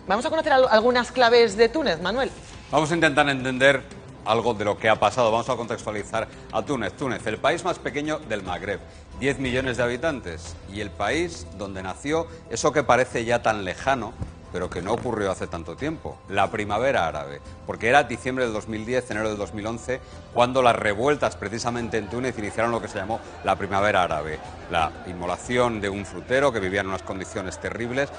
Vamos a conocer algunas claves de Túnez, Manuel. Vamos a intentar entender algo de lo que ha pasado. Vamos a contextualizar a Túnez. Túnez, el país más pequeño del Magreb, 10 millones de habitantes, y el país donde nació eso que parece ya tan lejano, pero que no ocurrió hace tanto tiempo, la primavera árabe, porque era diciembre del 2010, enero del 2011, cuando las revueltas precisamente en Túnez iniciaron lo que se llamó la primavera árabe. La inmolación de un frutero que vivía en unas condiciones terribles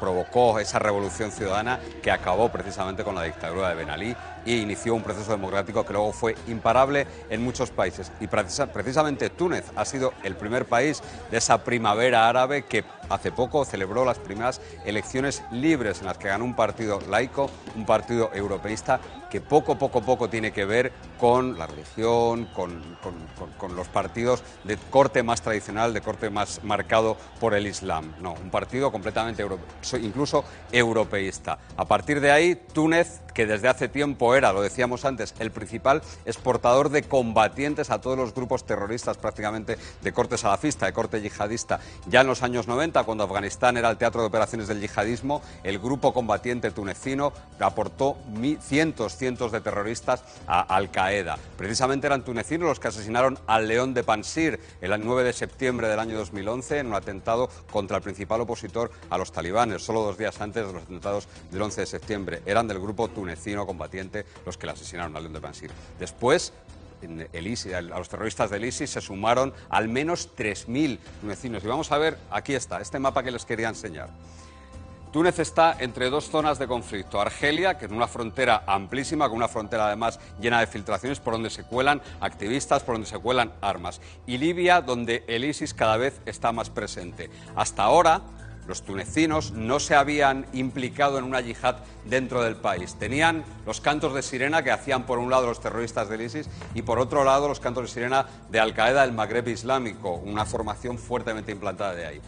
provocó esa revolución ciudadana que acabó precisamente con la dictadura de Ben Ali e inició un proceso democrático que luego fue imparable en muchos países. Y precisamente Túnez ha sido el primer país de esa primavera árabe que hace poco celebró las primeras elecciones libres en las que ganó un partido laico, un partido europeísta que poco tiene que ver con la religión, con los partidos de corte más tradicional, de corte más marcado por el Islam. No, un partido completamente incluso europeísta. A partir de ahí, Túnez, que desde hace tiempo era, lo decíamos antes, el principal exportador de combatientes a todos los grupos terroristas prácticamente de corte salafista, de corte yihadista. Ya en los años 90, cuando Afganistán era el teatro de operaciones del yihadismo, el grupo combatiente tunecino aportó cientos de terroristas a Al-Qaeda. Precisamente eran tunecinos los que asesinaron al León de Pansir el 9 de septiembre del año 2011 en un atentado contra el principal opositor a los talibanes, solo 2 días antes de los atentados del 11 de septiembre. Eran del grupo tunecino combatiente los que le asesinaron al León de Pansir. Después, a los terroristas del ISIS se sumaron al menos 3.000 tunecinos. Y vamos a ver, aquí está, este mapa que les quería enseñar. Túnez está entre dos zonas de conflicto. Argelia, que es una frontera amplísima, con una frontera además llena de filtraciones por donde se cuelan activistas, por donde se cuelan armas. Y Libia, donde el ISIS cada vez está más presente. Hasta ahora, los tunecinos no se habían implicado en una yihad dentro del país. Tenían los cantos de sirena que hacían por un lado los terroristas del ISIS y por otro lado los cantos de sirena de Al-Qaeda del Magreb Islámico, una formación fuertemente implantada de ahí.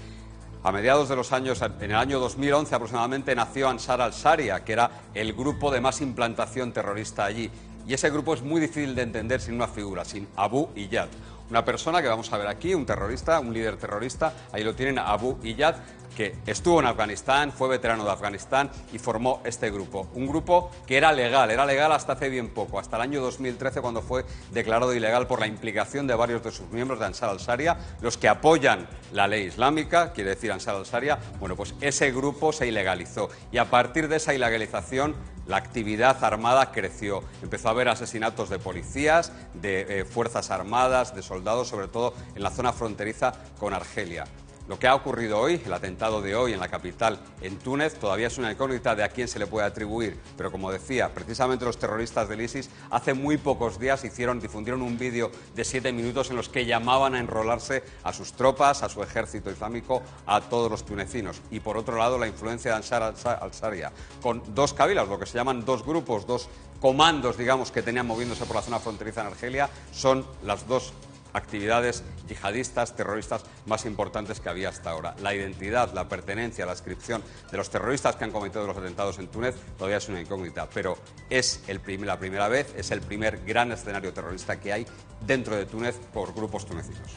A mediados de los años, en el año 2011 aproximadamente, nació Ansar al-Sharia, que era el grupo de más implantación terrorista allí. Y ese grupo es muy difícil de entender sin una figura, sin Abu Iyad. Una persona que vamos a ver aquí, un terrorista, un líder terrorista, ahí lo tienen, Abu Iyad, que estuvo en Afganistán, fue veterano de Afganistán y formó este grupo. Un grupo que era legal hasta hace bien poco, hasta el año 2013 cuando fue declarado ilegal por la implicación de varios de sus miembros de Ansar al-Sharia, los que apoyan la ley islámica, quiere decir Ansar al-Sharia. Bueno, pues ese grupo se ilegalizó y a partir de esa ilegalización la actividad armada creció. Empezó a haber asesinatos de policías, de fuerzas armadas, de soldados, sobre todo en la zona fronteriza con Argelia. Lo que ha ocurrido hoy, el atentado de hoy en la capital, en Túnez, todavía es una incógnita de a quién se le puede atribuir. Pero como decía, precisamente los terroristas del ISIS hace muy pocos días difundieron un vídeo de 7 minutos en los que llamaban a enrolarse a sus tropas, a su ejército islámico, a todos los tunecinos. Y por otro lado, la influencia de Ansar al-Sharia, con dos cabilas, lo que se llaman dos grupos, dos comandos, digamos, que tenían moviéndose por la zona fronteriza en Argelia, son las dos actividades yihadistas, terroristas más importantes que había hasta ahora. La identidad, la pertenencia, la inscripción de los terroristas que han cometido los atentados en Túnez todavía es una incógnita, pero es la primera vez, es el primer gran escenario terrorista que hay dentro de Túnez por grupos tunecinos.